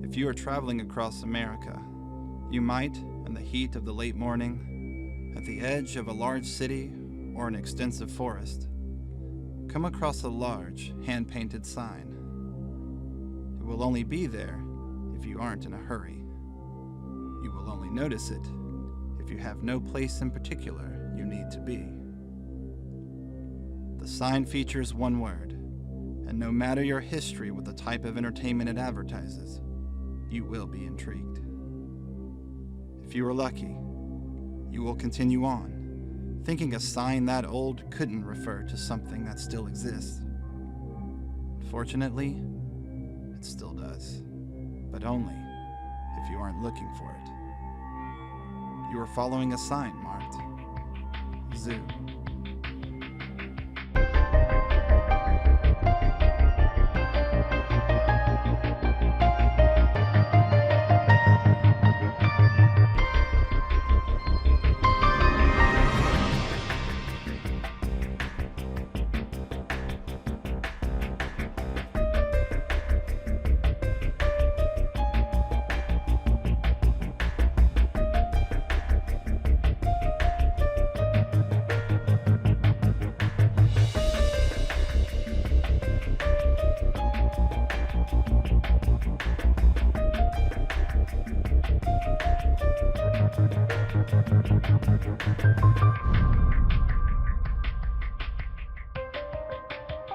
If you are traveling across America, you might, in the heat of the late morning, at the edge of a large city or an extensive forest, come across a large, hand-painted sign. It will only be there if you aren't in a hurry. You will only notice it if you have no place in particular you need to be. The sign features one word, and no matter your history with the type of entertainment it advertises, you will be intrigued. If you are lucky, you will continue on, thinking a sign that old couldn't refer to something that still exists. Fortunately, it still does, but only if you aren't looking for it. You are following a sign marked Zoo.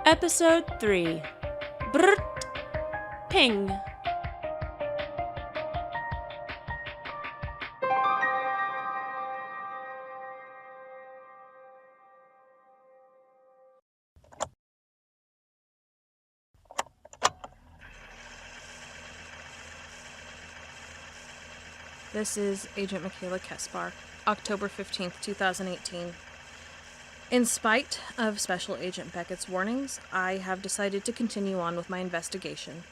Episode 3. Brrrrt Ping. This is Agent Michaela Kespar, October 15th, 2018. In spite of Special Agent Beckett's warnings, I have decided to continue on with my investigation.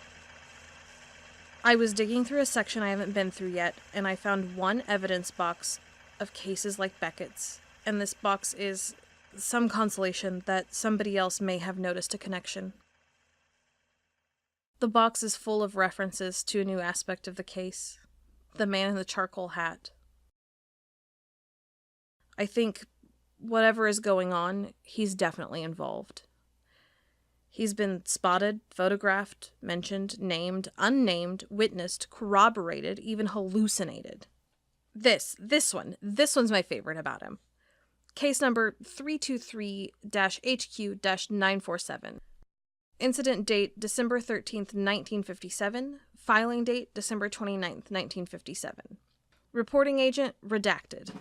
I was digging through a section I haven't been through yet, and I found one evidence box of cases like Beckett's, and this box is some consolation that somebody else may have noticed a connection. The box is full of references to a new aspect of the case, the man in the charcoal hat. I think whatever is going on, he's definitely involved. He's been spotted, photographed, mentioned, named, unnamed, witnessed, corroborated, even hallucinated. This one's my favorite about him. Case number 323-HQ-947. Incident date December 13th, 1957. Filing date December 29th, 1957. Reporting agent redacted.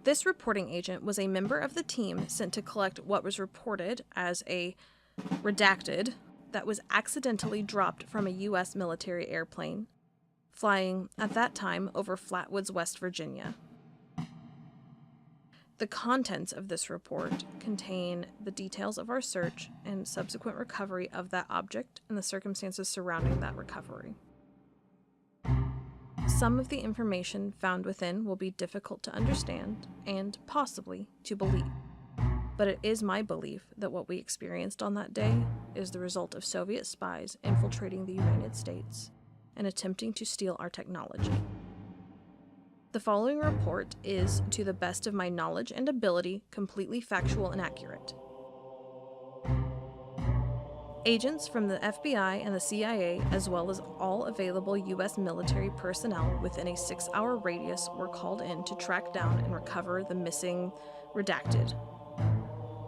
This reporting agent was a member of the team sent to collect what was reported as a redacted that was accidentally dropped from a U.S. military airplane, flying at that time over Flatwoods, West Virginia. The contents of this report contain the details of our search and subsequent recovery of that object and the circumstances surrounding that recovery. Some of the information found within will be difficult to understand and possibly to believe, but it is my belief that what we experienced on that day is the result of Soviet spies infiltrating the United States and attempting to steal our technology. The following report is, to the best of my knowledge and ability, completely factual and accurate. Agents from the FBI and the CIA, as well as all available U.S. military personnel within a 6-hour radius, were called in to track down and recover the missing redacted.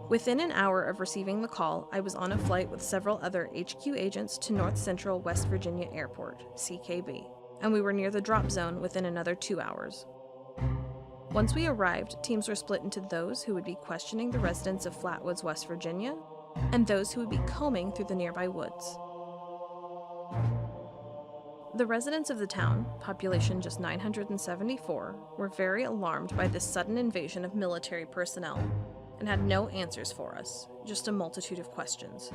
Within an hour of receiving the call, I was on a flight with several other HQ agents to North Central West Virginia Airport, CKB, and we were near the drop zone within another 2 hours. Once we arrived, teams were split into those who would be questioning the residents of Flatwoods, West Virginia, and those who would be combing through the nearby woods. The residents of the town, population just 974, were very alarmed by this sudden invasion of military personnel and had no answers for us, just a multitude of questions.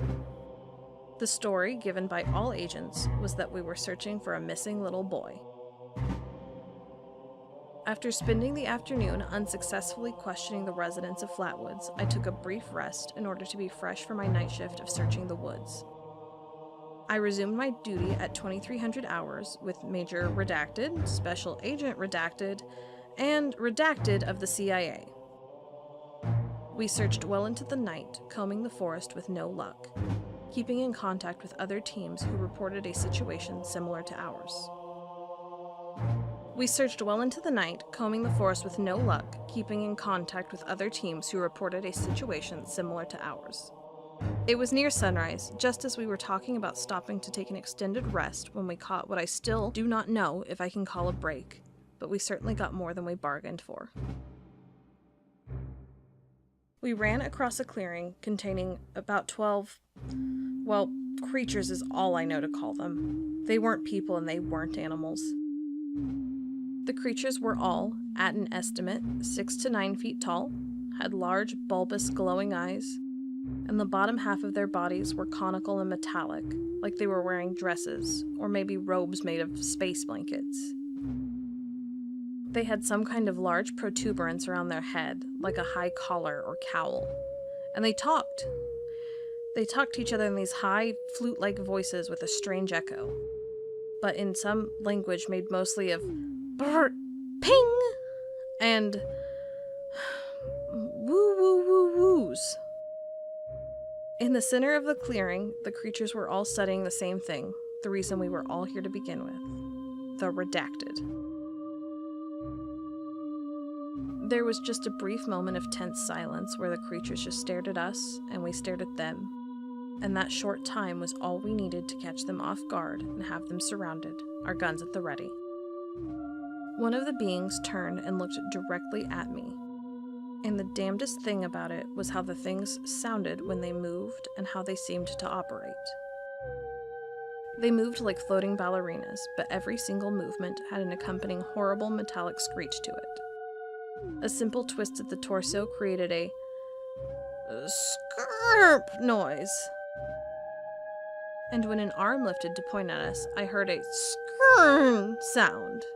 The story given by all agents was that we were searching for a missing little boy. After spending the afternoon unsuccessfully questioning the residents of Flatwoods, I took a brief rest in order to be fresh for my night shift of searching the woods. I resumed my duty at 2300 hours with Major Redacted, Special Agent Redacted, and Redacted of the CIA. We searched well into the night, combing the forest with no luck, keeping in contact with other teams who reported a situation similar to ours. We searched well into the night, combing the forest with no luck, keeping in contact with other teams who reported a situation similar to ours. It was near sunrise, just as we were talking about stopping to take an extended rest when we caught what I still do not know if I can call a break, but we certainly got more than we bargained for. We ran across a clearing containing about 12, creatures is all I know to call them. They weren't people and they weren't animals. The creatures were all, at an estimate, 6 to 9 feet tall, had large, bulbous, glowing eyes, and the bottom half of their bodies were conical and metallic, like they were wearing dresses, or maybe robes made of space blankets. They had some kind of large protuberance around their head, like a high collar or cowl. And they talked. They talked to each other in these high, flute-like voices with a strange echo, but in some language made mostly of Brrrrt Ping and woo-woo-woo-woos. In the center of the clearing, the creatures were all studying the same thing, the reason we were all here to begin with: the redacted. There was just a brief moment of tense silence where the creatures just stared at us and we stared at them, and that short time was all we needed to catch them off guard and have them surrounded, our guns at the ready. One of the beings turned and looked directly at me, and the damnedest thing about it was how the things sounded when they moved and how they seemed to operate. They moved like floating ballerinas, but every single movement had an accompanying horrible metallic screech to it. A simple twist of the torso created a skirp noise. And when an arm lifted to point at us, I heard a skirn sound.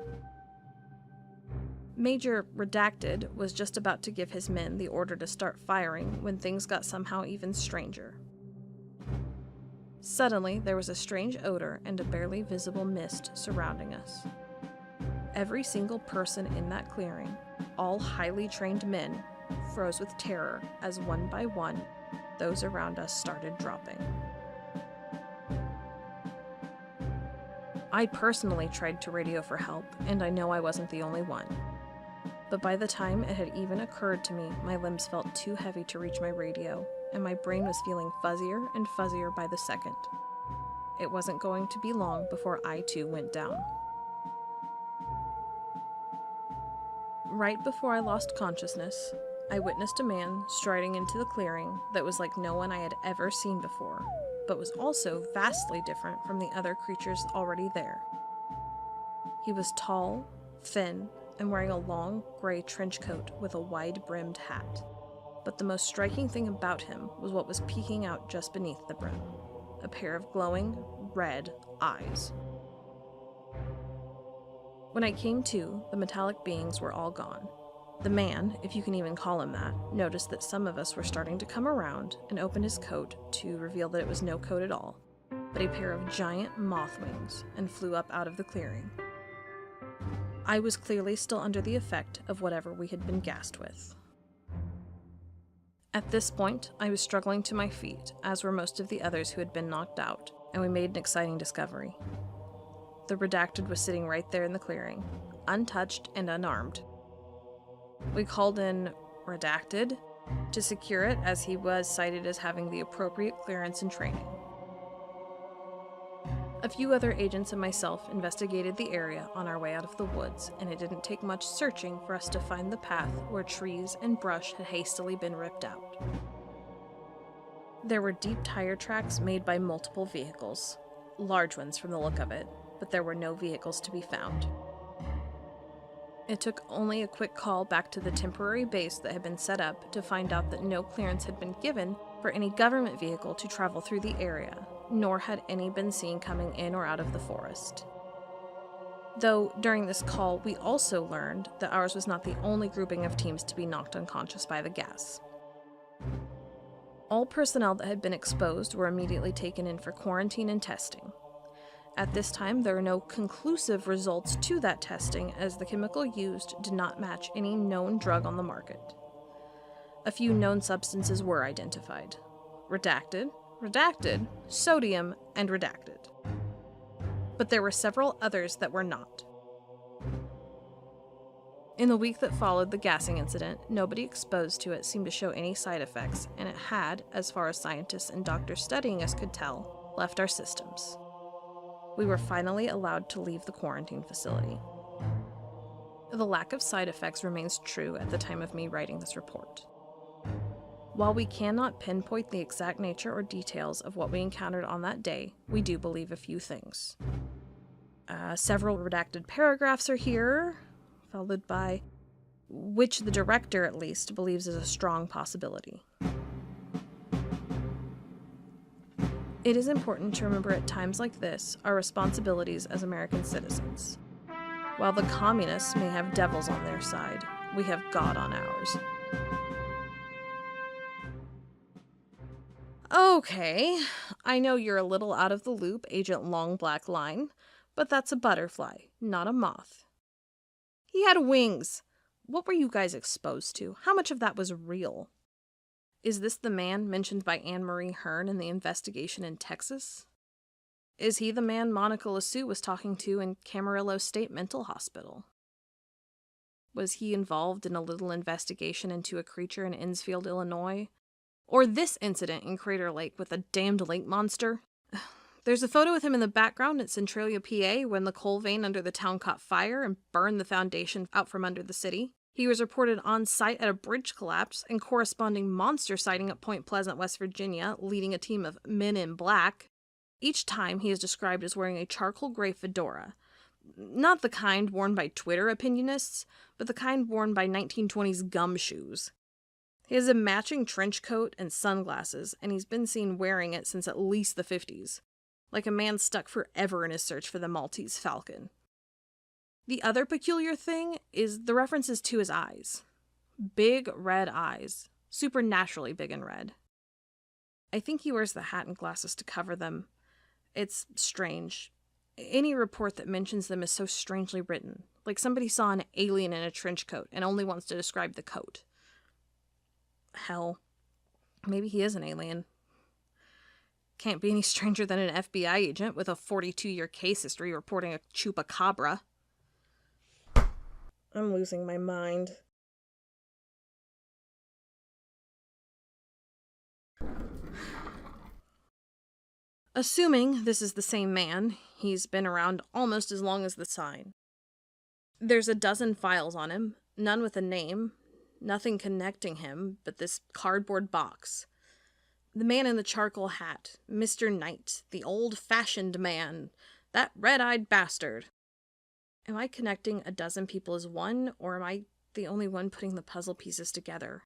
Major Redacted was just about to give his men the order to start firing when things got somehow even stranger. Suddenly, there was a strange odor and a barely visible mist surrounding us. Every single person in that clearing, all highly trained men, froze with terror as one by one, those around us started dropping. I personally tried to radio for help, and I know I wasn't the only one. But by the time it had even occurred to me, my limbs felt too heavy to reach my radio, and my brain was feeling fuzzier and fuzzier by the second. It wasn't going to be long before I too went down. Right before I lost consciousness, I witnessed a man striding into the clearing that was like no one I had ever seen before, but was also vastly different from the other creatures already there. He was tall, thin, and wearing a long, gray trench coat with a wide-brimmed hat. But the most striking thing about him was what was peeking out just beneath the brim: a pair of glowing, red eyes. When I came to, the metallic beings were all gone. The man, if you can even call him that, noticed that some of us were starting to come around and opened his coat to reveal that it was no coat at all, but a pair of giant moth wings, and flew up out of the clearing. I was clearly still under the effect of whatever we had been gassed with. At this point, I was struggling to my feet, as were most of the others who had been knocked out, and we made an exciting discovery. The Redacted was sitting right there in the clearing, untouched and unarmed. We called in Redacted to secure it, as he was cited as having the appropriate clearance and training. A few other agents and myself investigated the area on our way out of the woods, and it didn't take much searching for us to find the path where trees and brush had hastily been ripped out. There were deep tire tracks made by multiple vehicles, large ones from the look of it, but there were no vehicles to be found. It took only a quick call back to the temporary base that had been set up to find out that no clearance had been given for any government vehicle to travel through the area, nor had any been seen coming in or out of the forest. Though, during this call, we also learned that ours was not the only grouping of teams to be knocked unconscious by the gas. All personnel that had been exposed were immediately taken in for quarantine and testing. At this time, there are no conclusive results to that testing, as the chemical used did not match any known drug on the market. A few known substances were identified: redacted, redacted, sodium, and redacted. But there were several others that were not. In the week that followed the gassing incident, nobody exposed to it seemed to show any side effects, and it had, as far as scientists and doctors studying us could tell, left our systems. We were finally allowed to leave the quarantine facility. The lack of side effects remains true at the time of me writing this report. While we cannot pinpoint the exact nature or details of what we encountered on that day, we do believe a few things. Several redacted paragraphs are here, followed by which the director, at least, believes is a strong possibility. It is important to remember at times like this our responsibilities as American citizens. While the communists may have devils on their side, we have God on ours. Okay, I know you're a little out of the loop, Agent Long Black Line, but that's a butterfly, not a moth. He had wings. What were you guys exposed to? How much of that was real? Is this the man mentioned by Anne Marie Hearn in the investigation in Texas? Is he the man Monica LeSue was talking to in Camarillo State Mental Hospital? Was he involved in a little investigation into a creature in Innsfield, Illinois? Or this incident in Crater Lake with a damned lake monster? There's a photo with him in the background at Centralia, PA, when the coal vein under the town caught fire and burned the foundation out from under the city. He was reported on site at a bridge collapse and corresponding monster sighting at Point Pleasant, West Virginia, leading a team of men in black. Each time he is described as wearing a charcoal gray fedora. Not the kind worn by Twitter opinionists, but the kind worn by 1920s gumshoes. He has a matching trench coat and sunglasses, and he's been seen wearing it since at least the 50s. Like a man stuck forever in his search for the Maltese Falcon. The other peculiar thing is the references to his eyes. Big red eyes. Supernaturally big and red. I think he wears the hat and glasses to cover them. It's strange. Any report that mentions them is so strangely written. Like somebody saw an alien in a trench coat and only wants to describe the coat. Hell, maybe he is an alien. Can't be any stranger than an FBI agent with a 42-year case history reporting a chupacabra. I'm losing my mind. Assuming this is the same man, he's been around almost as long as the sign. There's a dozen files on him, none with a name, nothing connecting him but this cardboard box. The man in the charcoal hat, Mr. Knight, the old-fashioned man, that red-eyed bastard. Am I connecting a dozen people as one, or am I the only one putting the puzzle pieces together?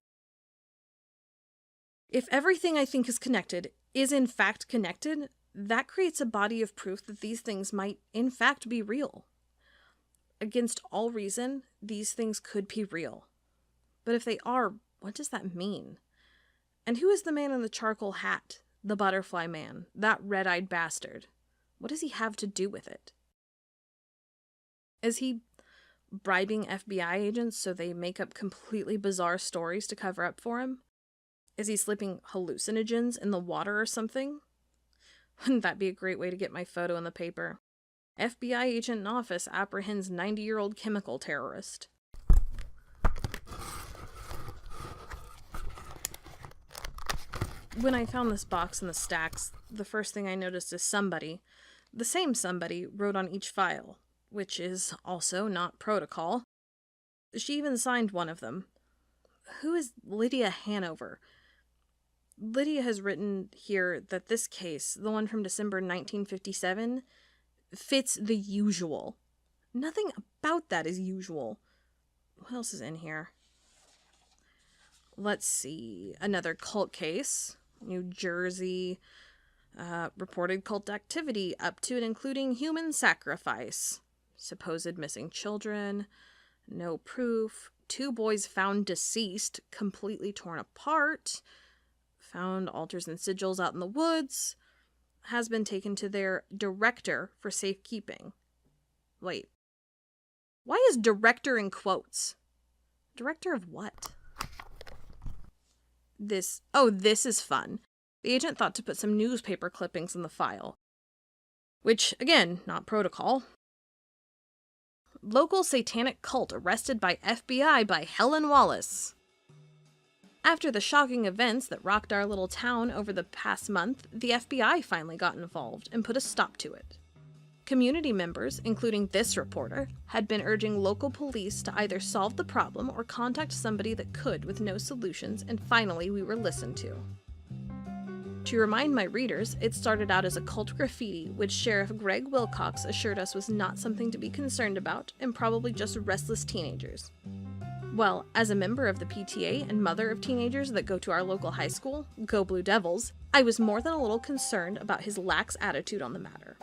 If everything I think is connected is in fact connected, that creates a body of proof that these things might in fact be real. Against all reason, these things could be real. But if they are, what does that mean? And who is the man in the charcoal hat, the butterfly man, that red-eyed bastard? What does he have to do with it? Is he bribing FBI agents so they make up completely bizarre stories to cover up for him? Is he slipping hallucinogens in the water or something? Wouldn't that be a great way to get my photo in the paper? FBI agent in office apprehends 90-year-old chemical terrorist. When I found this box in the stacks, the first thing I noticed is somebody, the same somebody, wrote on each file, which is also not protocol. She even signed one of them. Who is Lydia Hanover? Lydia has written here that this case, the one from December 1957, fits the usual. Nothing about that is usual. What else is in here? Let's see. Another cult case. New Jersey. Reported cult activity up to and including human sacrifice. Supposed missing children. No proof. 2 boys found deceased, completely torn apart. found altars and sigils out in the woods, has been taken to their director for safekeeping. Wait. Why is director in quotes? Director of what? This is fun. The agent thought to put some newspaper clippings in the file. Which, again, not protocol. Local satanic cult arrested by FBI by Helen Wallace. After the shocking events that rocked our little town over the past month, the FBI finally got involved and put a stop to it. Community members, including this reporter, had been urging local police to either solve the problem or contact somebody that could with no solutions, and finally we were listened to. To remind my readers, it started out as a cult graffiti, which Sheriff Greg Wilcox assured us was not something to be concerned about and probably just restless teenagers. Well, as a member of the PTA and mother of teenagers that go to our local high school, Go Blue Devils, I was more than a little concerned about his lax attitude on the matter.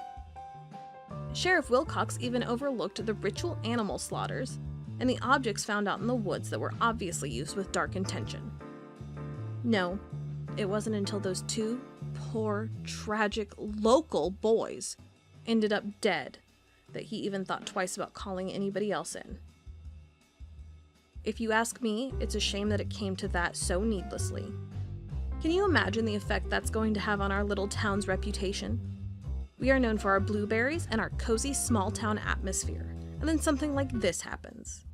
Sheriff Wilcox even overlooked the ritual animal slaughters and the objects found out in the woods that were obviously used with dark intention. No, it wasn't until those two poor, tragic, local boys ended up dead that he even thought twice about calling anybody else in. If you ask me, it's a shame that it came to that so needlessly. Can you imagine the effect that's going to have on our little town's reputation? We are known for our blueberries and our cozy small town atmosphere, and then something like this happens.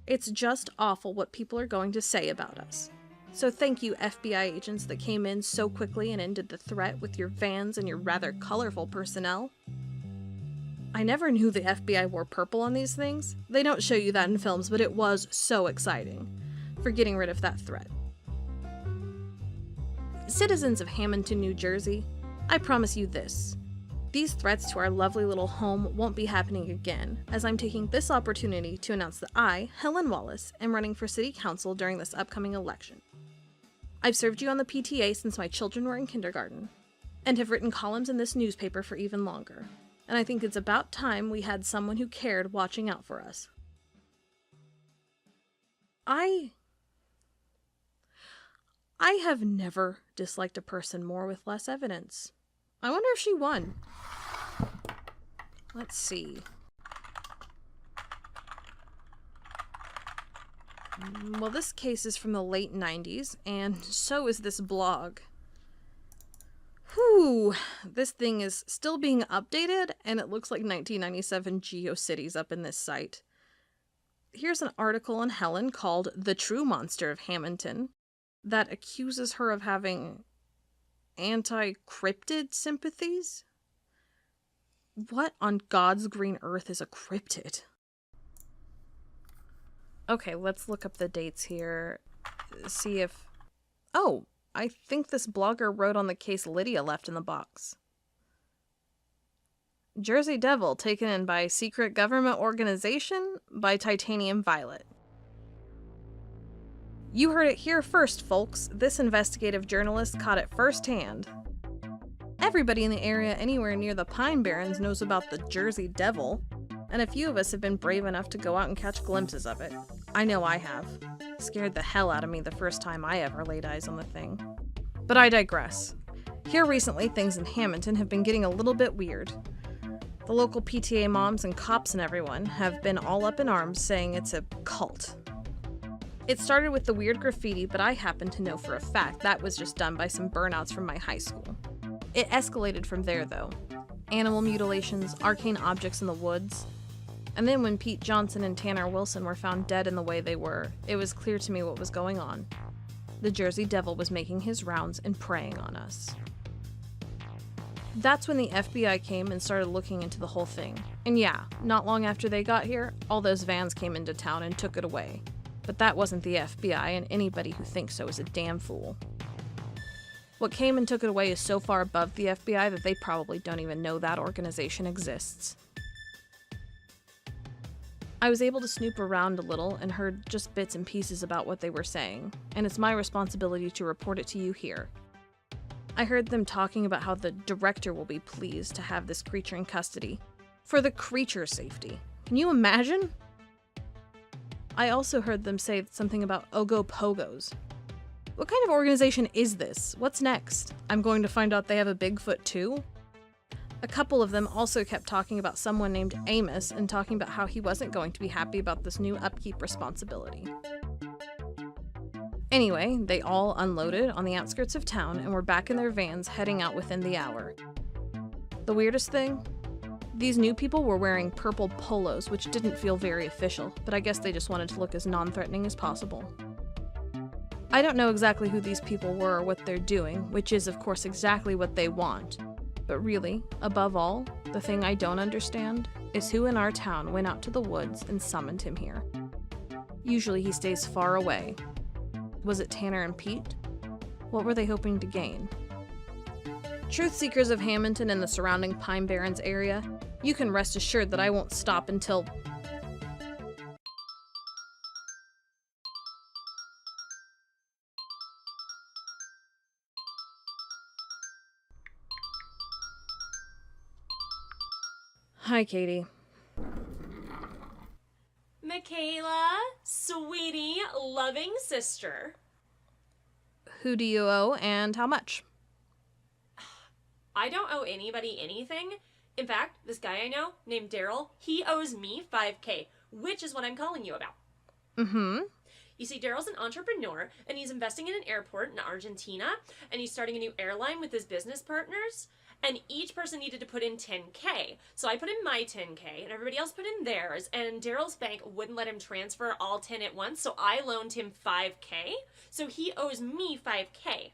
It's just awful what people are going to say about us. So thank you, FBI agents that came in so quickly and ended the threat with your vans and your rather colorful personnel. I never knew the FBI wore purple on these things. They don't show you that in films, but it was so exciting for getting rid of that threat. Citizens of Hamilton, New Jersey, I promise you this. These threats to our lovely little home won't be happening again, as I'm taking this opportunity to announce that I, Helen Wallace, am running for City Council during this upcoming election. I've served you on the PTA since my children were in kindergarten, and have written columns in this newspaper for even longer, and I think it's about time we had someone who cared watching out for us. I have never disliked a person more with less evidence. I wonder if she won. Let's see. Well, this case is from the late 90s, and so is this blog. Whew, this thing is still being updated, and it looks like 1997 GeoCities up in this site. Here's an article on Helen called The True Monster of Hamilton that accuses her of having anti-cryptid sympathies? What on God's green earth is a cryptid? Okay, let's look up the dates here. See if... Oh, I think this blogger wrote on the case Lydia left in the box. Jersey Devil taken in by secret government organization by Titanium Violet. You heard it here first, folks. This investigative journalist caught it firsthand. Everybody in the area anywhere near the Pine Barrens knows about the Jersey Devil, and a few of us have been brave enough to go out and catch glimpses of it. I know I have. Scared the hell out of me the first time I ever laid eyes on the thing. But I digress. Here recently, things in Hamilton have been getting a little bit weird. The local PTA moms and cops and everyone have been all up in arms saying it's a cult. It started with the weird graffiti, but I happen to know for a fact that was just done by some burnouts from my high school. It escalated from there, though. Animal mutilations, arcane objects in the woods. And then when Pete Johnson and Tanner Wilson were found dead in the way they were, it was clear to me what was going on. The Jersey Devil was making his rounds and preying on us. That's when the FBI came and started looking into the whole thing. And yeah, not long after they got here, all those vans came into town and took it away. But that wasn't the FBI, and anybody who thinks so is a damn fool. What came and took it away is so far above the FBI that they probably don't even know that organization exists. I was able to snoop around a little and heard just bits and pieces about what they were saying, and it's my responsibility to report it to you here. I heard them talking about how the director will be pleased to have this creature in custody, for the creature's safety. Can you imagine? I also heard them say something about Ogopogos. What kind of organization is this? What's next? I'm going to find out they have a Bigfoot too? A couple of them also kept talking about someone named Amos and talking about how he wasn't going to be happy about this new upkeep responsibility. Anyway, they all unloaded on the outskirts of town and were back in their vans heading out within the hour. The weirdest thing? These new people were wearing purple polos, which didn't feel very official, but I guess they just wanted to look as non-threatening as possible. I don't know exactly who these people were or what they're doing, which is of course exactly what they want. But really, above all, the thing I don't understand is who in our town went out to the woods and summoned him here. Usually he stays far away. Was it Tanner and Pete? What were they hoping to gain? Truth seekers of Hamilton and the surrounding Pine Barrens area, you can rest assured that I won't stop until... Hi, Katie. Michaela, sweetie, loving sister. Who do you owe and how much? I don't owe anybody anything. In fact, this guy I know, named Daryl, he owes me $5,000, which is what I'm calling you about. Mm-hmm. You see, Daryl's an entrepreneur, and he's investing in an airport in Argentina, and he's starting a new airline with his business partners, and each person needed to put in $10,000. So I put in my $10,000, and everybody else put in theirs, and Daryl's bank wouldn't let him transfer all 10 at once, so I loaned him $5,000, so he owes me $5,000.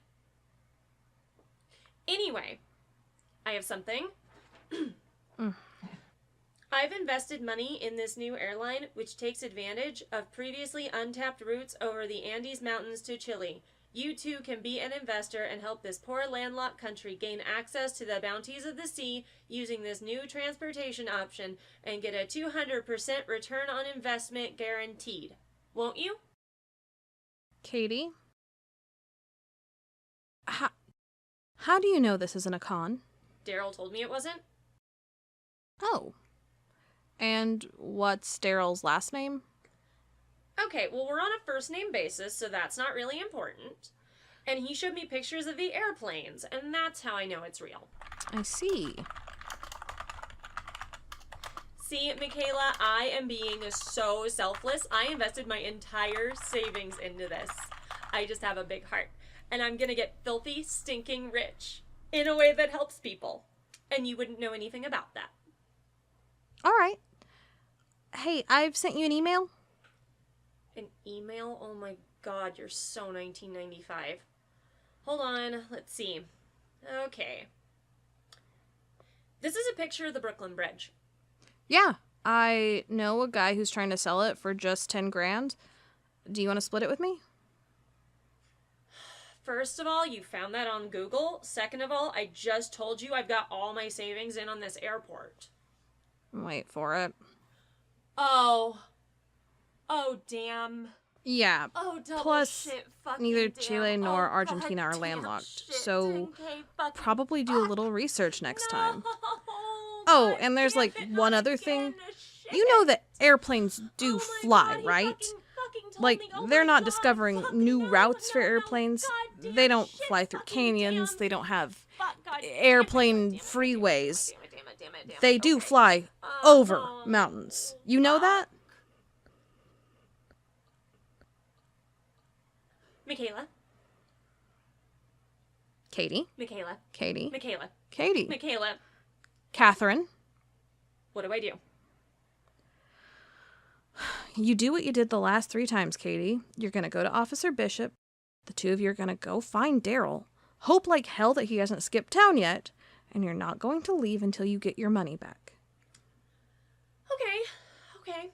Anyway, I have something. I've invested money in this new airline, which takes advantage of previously untapped routes over the Andes Mountains to Chile. You too can be an investor and help this poor landlocked country gain access to the bounties of the sea using this new transportation option and get a 200% return on investment guaranteed. Won't you? Katie? How do you know this isn't a con? Daryl told me it wasn't. Oh. And what's Daryl's last name? Okay, well, we're on a first-name basis, so that's not really important. And he showed me pictures of the airplanes, and that's how I know it's real. I see. See, Michaela, I am being so selfless. I invested my entire savings into this. I just have a big heart. And I'm gonna get filthy, stinking rich in a way that helps people. And you wouldn't know anything about that. All right. Hey, I've sent you an email. An email? Oh my god, you're so 1995. Hold on, let's see. Okay. This is a picture of the Brooklyn Bridge. Yeah, I know a guy who's trying to sell it for just 10 grand. Do you want to split it with me? First of all, you found that on Google. Second of all, I just told you I've got all my savings in on this airport. Wait for it. Oh, damn. Yeah. Oh, double Plus, shit, fucking neither damn. Chile nor Oh, Argentina are goddamn landlocked, shit, so 10K fucking probably do a fuck. little research next No. time. Oh, God and there's damn like it, one not other again. thing. Shit. You know that airplanes do Oh my fly, God, he right? fucking told Like, me. Oh they're my not God, discovering fucking new no, routes for no, airplanes. goddamn They don't shit, fly through fucking canyons. damn. They don't have Fuck, God damn it, airplane damn it, freeways. damn it. They do Okay. fly over Oh, mountains. You know that? Michaela. Katie. Michaela. Katie. Michaela. Katie. Michaela. Catherine. What do I do? You do what you did the last 3 times, Katie. You're going to go to Officer Bishop. The two of you are going to go find Daryl. Hope like hell that he hasn't skipped town yet. And you're not going to leave until you get your money back. Okay.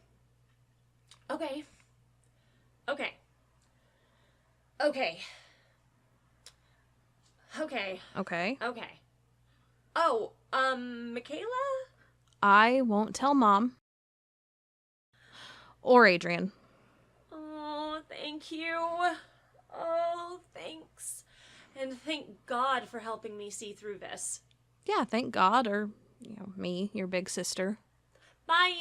Oh, Michaela? I won't tell Mom. Or Adrian. Oh, thank you. Oh, thanks. And thank God for helping me see through this. Yeah, thank God. Or, me, your big sister. Bye.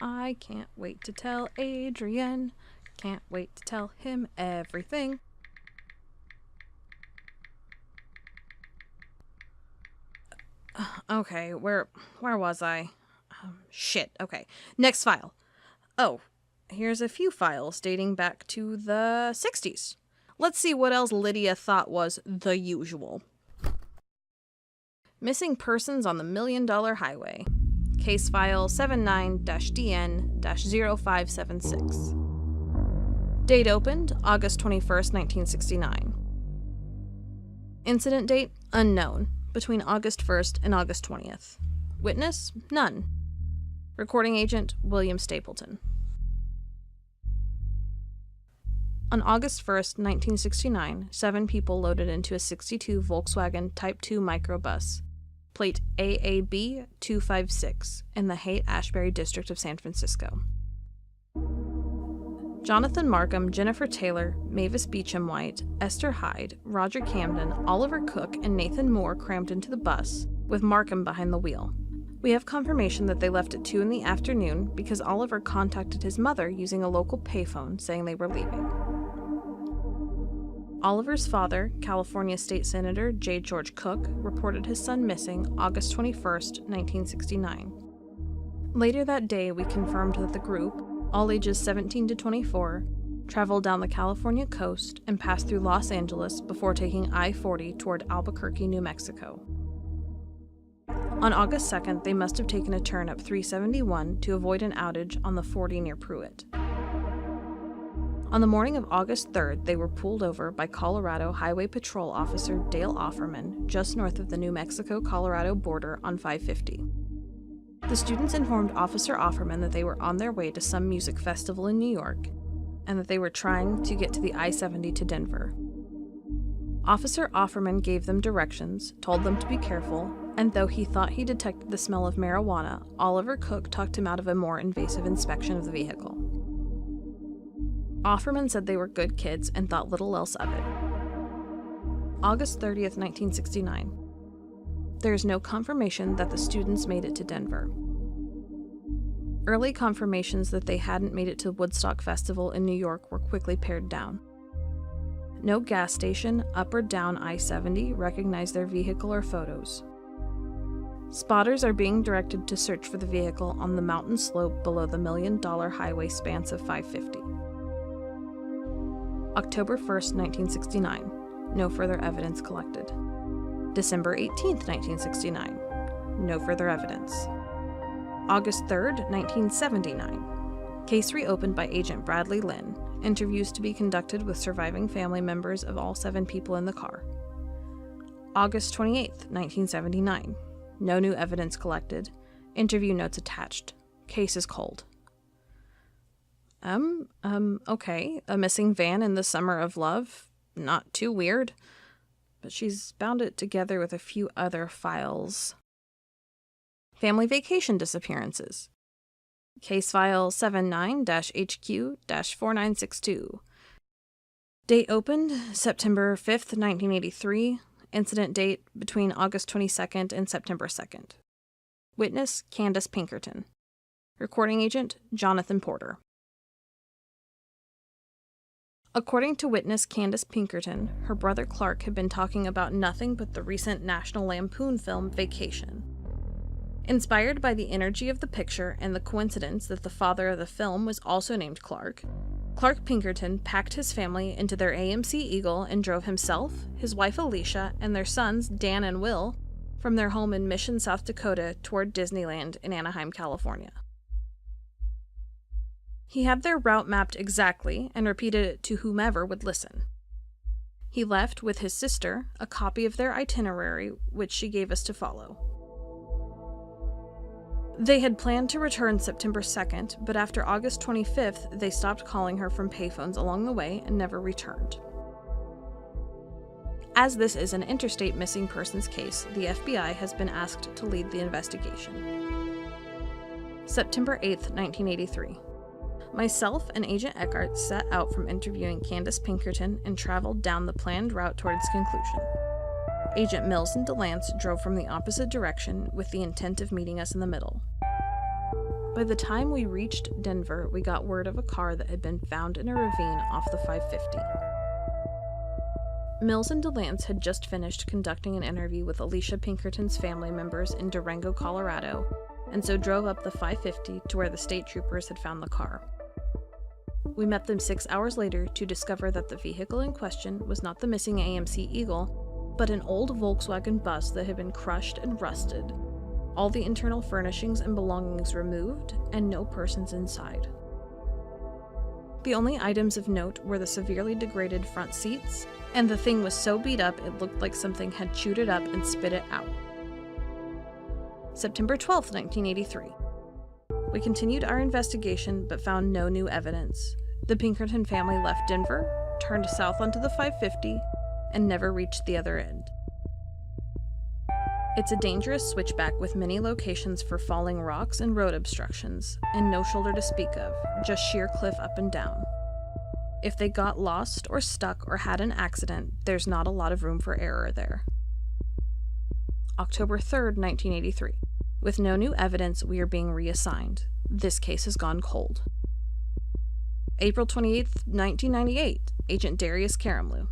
I can't wait to tell Adrian. Can't wait to tell him everything. Okay, where was I? Shit, okay. Next file. Oh, here's a few files dating back to the 60s. Let's see what else Lydia thought was the usual. Missing persons on the $1 Million Highway. Case file 79-DN-0576. Date opened, August 21st, 1969. Incident date, unknown, between August 1st and August 20th. Witness, none. Recording agent, William Stapleton. On August 1st, 1969, 7 people loaded into a 62 Volkswagen Type 2 microbus, plate AAB 256, in the Haight-Ashbury district of San Francisco. Jonathan Markham, Jennifer Taylor, Mavis Beecham White, Esther Hyde, Roger Camden, Oliver Cook, and Nathan Moore crammed into the bus, with Markham behind the wheel. We have confirmation that they left at 2 in the afternoon because Oliver contacted his mother using a local payphone saying they were leaving. Oliver's father, California State Senator J. George Cook, reported his son missing August 21st, 1969. Later that day, we confirmed that the group, all ages 17 to 24, traveled down the California coast and passed through Los Angeles before taking I-40 toward Albuquerque, New Mexico. On August 2nd, they must have taken a turn up 371 to avoid an outage on the 40 near Pruitt. On the morning of August 3rd, they were pulled over by Colorado Highway Patrol Officer Dale Offerman just north of the New Mexico-Colorado border on 550. The students informed Officer Offerman that they were on their way to some music festival in New York and that they were trying to get to the I-70 to Denver. Officer Offerman gave them directions, told them to be careful, and though he thought he detected the smell of marijuana, Oliver Cook talked him out of a more invasive inspection of the vehicle. Offerman said they were good kids and thought little else of it. August 30th, 1969. There is no confirmation that the students made it to Denver. Early confirmations that they hadn't made it to Woodstock Festival in New York were quickly pared down. No gas station up or down I-70 recognized their vehicle or photos. Spotters are being directed to search for the vehicle on the mountain slope below the $1 Million Highway span of 550. October 1st, 1969. No further evidence collected. December 18th, 1969. No further evidence. August 3rd, 1979. Case reopened by Agent Bradley Lynn. Interviews to be conducted with surviving family members of all 7 people in the car. August 28th, 1979. No new evidence collected. Interview notes attached. Case is cold. Okay. A missing van in the summer of love. Not too weird. But she's bound it together with a few other files. Family vacation disappearances. Case file 79-HQ-4962. Date opened, September 5th, 1983. Incident date between August 22nd and September 2nd. Witness, Candace Pinkerton. Recording agent, Jonathan Porter. According to witness Candace Pinkerton, her brother Clark had been talking about nothing but the recent National Lampoon film Vacation. Inspired by the energy of the picture and the coincidence that the father of the film was also named Clark, Clark Pinkerton packed his family into their AMC Eagle and drove himself, his wife Alicia, and their sons Dan and Will from their home in Mission, South Dakota toward Disneyland in Anaheim, California. He had their route mapped exactly and repeated it to whomever would listen. He left with his sister a copy of their itinerary, which she gave us to follow. They had planned to return September 2nd, but after August 25th, they stopped calling her from payphones along the way and never returned. As this is an interstate missing persons case, the FBI has been asked to lead the investigation. September 8th, 1983. Myself and Agent Eckhart set out from interviewing Candace Pinkerton and traveled down the planned route toward its conclusion. Agent Mills and DeLance drove from the opposite direction with the intent of meeting us in the middle. By the time we reached Denver, we got word of a car that had been found in a ravine off the 550. Mills and DeLance had just finished conducting an interview with Alicia Pinkerton's family members in Durango, Colorado, and so drove up the 550 to where the state troopers had found the car. We met them 6 hours later to discover that the vehicle in question was not the missing AMC Eagle, but an old Volkswagen bus that had been crushed and rusted, all the internal furnishings and belongings removed, and no persons inside. The only items of note were the severely degraded front seats, and the thing was so beat up it looked like something had chewed it up and spit it out. September 12, 1983. We continued our investigation but found no new evidence. The Pinkerton family left Denver, turned south onto the 550, and never reached the other end. It's a dangerous switchback with many locations for falling rocks and road obstructions, and no shoulder to speak of, just sheer cliff up and down. If they got lost or stuck or had an accident, there's not a lot of room for error there. October 3rd, 1983. With no new evidence, we are being reassigned. This case has gone cold. April 28th, 1998. Agent Darius Karamlu.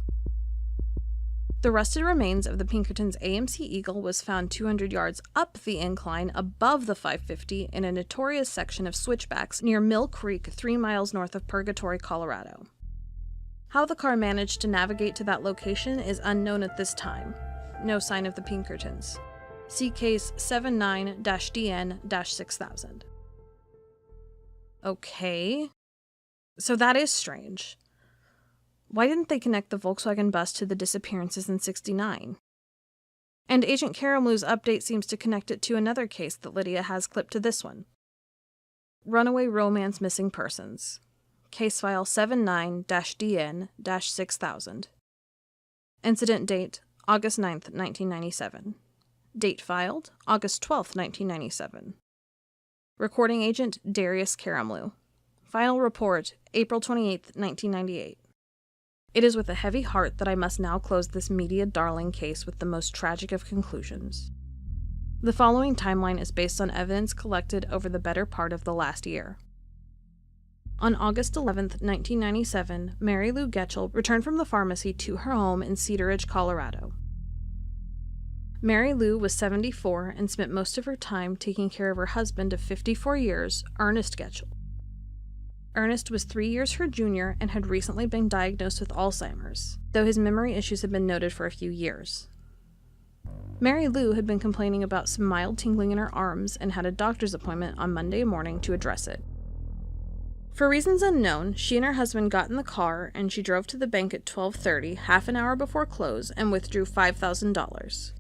The rusted remains of the Pinkertons' AMC Eagle was found 200 yards up the incline above the 550 in a notorious section of switchbacks near Mill Creek, 3 miles north of Purgatory, Colorado. How the car managed to navigate to that location is unknown at this time. No sign of the Pinkertons. See case 79-DN-6000. Okay. So that is strange. Why didn't they connect the Volkswagen bus to the disappearances in '69? And Agent Karamlu's update seems to connect it to another case that Lydia has clipped to this one. Runaway romance missing persons. Case file 79-DN-6000. Incident date, August 9th, 1997. Date filed, August 12th, 1997. Recording agent, Darius Karamlu. Final report, April 28th, 1998. It is with a heavy heart that I must now close this media darling case with the most tragic of conclusions. The following timeline is based on evidence collected over the better part of the last year. On August 11th, 1997, Mary Lou Getchell returned from the pharmacy to her home in Cedar Ridge, Colorado. Mary Lou was 74 and spent most of her time taking care of her husband of 54 years, Ernest Getchell. Ernest was 3 years her junior and had recently been diagnosed with Alzheimer's, though his memory issues had been noted for a few years. Mary Lou had been complaining about some mild tingling in her arms and had a doctor's appointment on Monday morning to address it. For reasons unknown, she and her husband got in the car and she drove to the bank at 12:30, half an hour before close, and withdrew $5,000.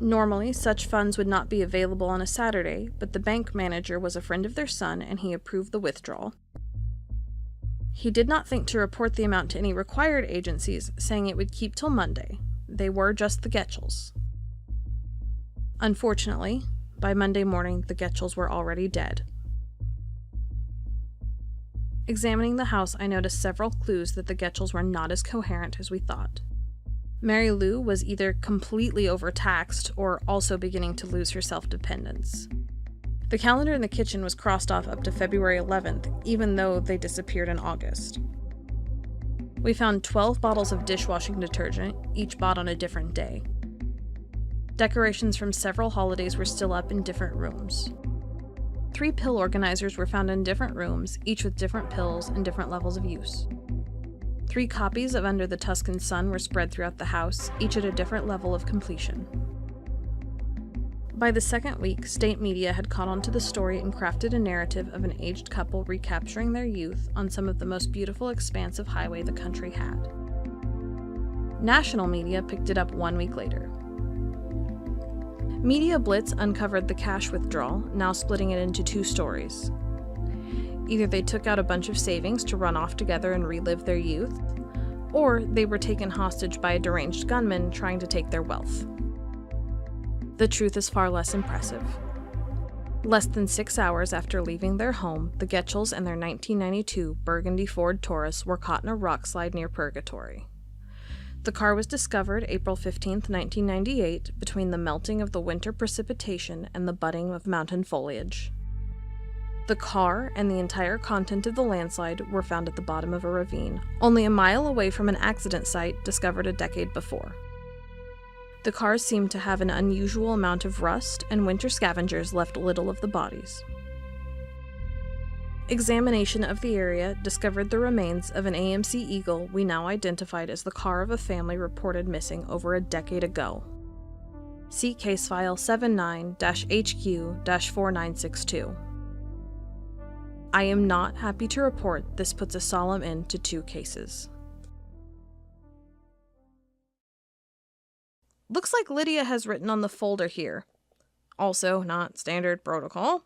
Normally, such funds would not be available on a Saturday, but the bank manager was a friend of their son and he approved the withdrawal. He did not think to report the amount to any required agencies, saying it would keep till Monday. They were just the Getchells. Unfortunately, by Monday morning, the Getchells were already dead. Examining the house, I noticed several clues that the Getchells were not as coherent as we thought. Mary Lou was either completely overtaxed or also beginning to lose her self-dependence. The calendar in the kitchen was crossed off up to February 11th, even though they disappeared in August. We found 12 bottles of dishwashing detergent, each bought on a different day. Decorations from several holidays were still up in different rooms. 3 pill organizers were found in different rooms, each with different pills and different levels of use. 3 copies of Under the Tuscan Sun were spread throughout the house, each at a different level of completion. By the second week, state media had caught on to the story and crafted a narrative of an aged couple recapturing their youth on some of the most beautiful expanse of highway the country had. National media picked it up 1 week later. Media Blitz uncovered the cash withdrawal, now splitting it into 2 stories. Either they took out a bunch of savings to run off together and relive their youth, or they were taken hostage by a deranged gunman trying to take their wealth. The truth is far less impressive. Less than 6 hours after leaving their home, the Getchells and their 1992 burgundy Ford Taurus were caught in a rock slide near Purgatory. The car was discovered April 15, 1998, between the melting of the winter precipitation and the budding of mountain foliage. The car and the entire content of the landslide were found at the bottom of a ravine, only a mile away from an accident site discovered a decade before. The cars seemed to have an unusual amount of rust, and winter scavengers left little of the bodies. Examination of the area discovered the remains of an AMC Eagle we now identified as the car of a family reported missing over a decade ago. See case file 79-HQ-4962. I am not happy to report this puts a solemn end to 2 cases. Looks like Lydia has written on the folder here. Also, not standard protocol.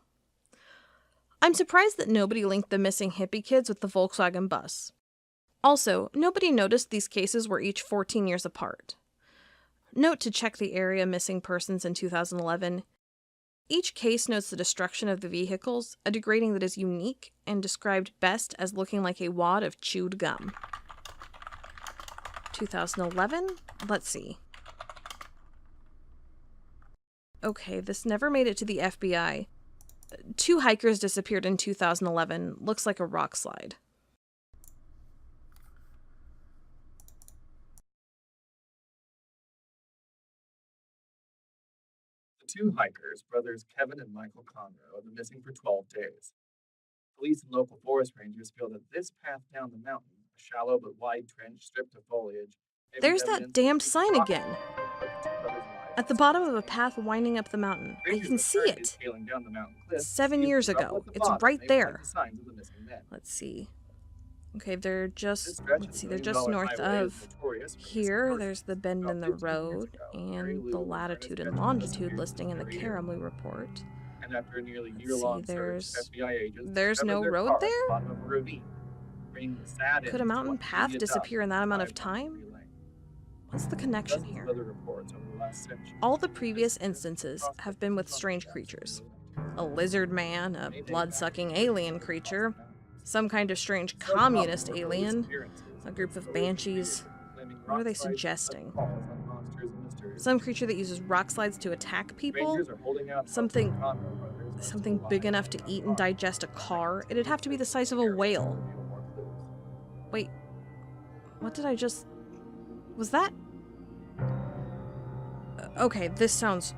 I'm surprised that nobody linked the missing hippie kids with the Volkswagen bus. Also, nobody noticed these cases were each 14 years apart. Note to check the area missing persons in 2011. Each case notes the destruction of the vehicles, a degrading that is unique and described best as looking like a wad of chewed gum. 2011? Let's see. Okay, this never made it to the FBI. 2 hikers disappeared in 2011. Looks like a rock slide. The 2 hikers, brothers Kevin and Michael Conroe, have been missing for 12 days. Police and local forest rangers feel that this path down the mountain, a shallow but wide trench stripped of foliage, may be There's that evidence of damned the sign rock again. that the 2 brothers' lives At the bottom of a path winding up the mountain. I Rangers can have see started it. scaling down the mountain cliff. 7 Using years rubble ago. at the It's bottom, right they there. find the signs of the missing men. Let's see. Okay, they're This just, stretch let's of see, the they're just million-dollar north highway is of notorious for missing here. persons. There's the bend About in the 15 years road ago, Mary and Lou the was running a latitude stretch and of longitude disappeared listing in the every year. Karamlu report. And after a nearly Let's year-long see, search, FBI agents there's discovered no their road car at there? the bottom of a ravine, bringing the sad Could end a to mountain what path media disappear in does that amount of with time? relay. What's the connection Dozens here? of other reports over the last century All the have previous disappeared instances across have the been with Amazon strange depths creatures. in the A lizard man, a May date blood-sucking back to alien 30 creature, across the mountains. some kind of strange So common communist were alien, disappearances a group that of stories banshees. appeared, claiming What are they rock slides and suggesting? sudden falls on monsters and mysterious Some creature that uses rock slides to attack people? Rangers are holding out hope Something that the Conroe brothers are something still big alive enough to and eat and unharmed, digest a and car? they It'd have to be the size of a continue whale. to reveal more clues. Wait, what did I just... Was that... Okay, this sounds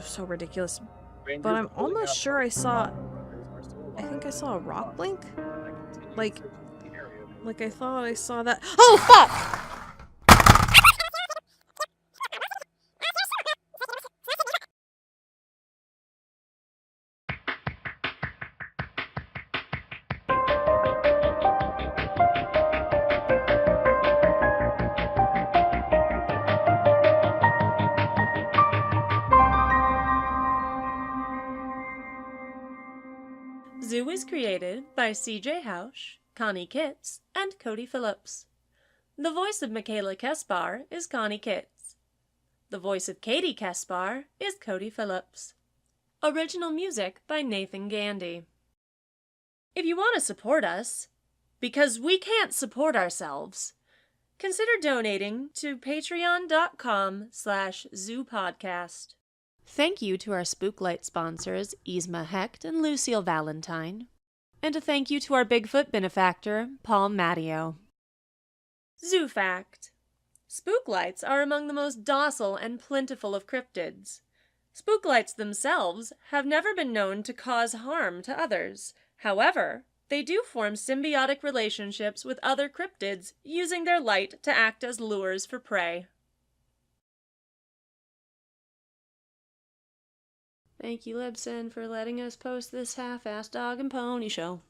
so ridiculous, Rangers but are I'm holding almost out sure hope I that the saw... Conroe brothers are still I alive think I saw a and rock unharmed, blink? and that continued Like- searches in the area may Like I reveal thought I clues. saw that... Oh, fuck! Zoo is created by CJ Hausch, Connie Kitts, and Cody Phillips. The voice of Michaela Kespar is Connie Kitts. The voice of Katie Kespar is Cody Phillips. Original music by Nathan Gandy. If you want to support us, because we can't support ourselves, consider donating to patreon.com/zoopodcast. Thank you to our Spooklight sponsors, Yzma Hecht and Lucille Valentine. And a thank you to our Bigfoot benefactor, Paul Matteo. Zoo Fact: Spooklights are among the most docile and plentiful of cryptids. Spooklights themselves have never been known to cause harm to others. However, they do form symbiotic relationships with other cryptids, using their light to act as lures for prey. Thank you, Libsyn, for letting us post this half-assed dog and pony show.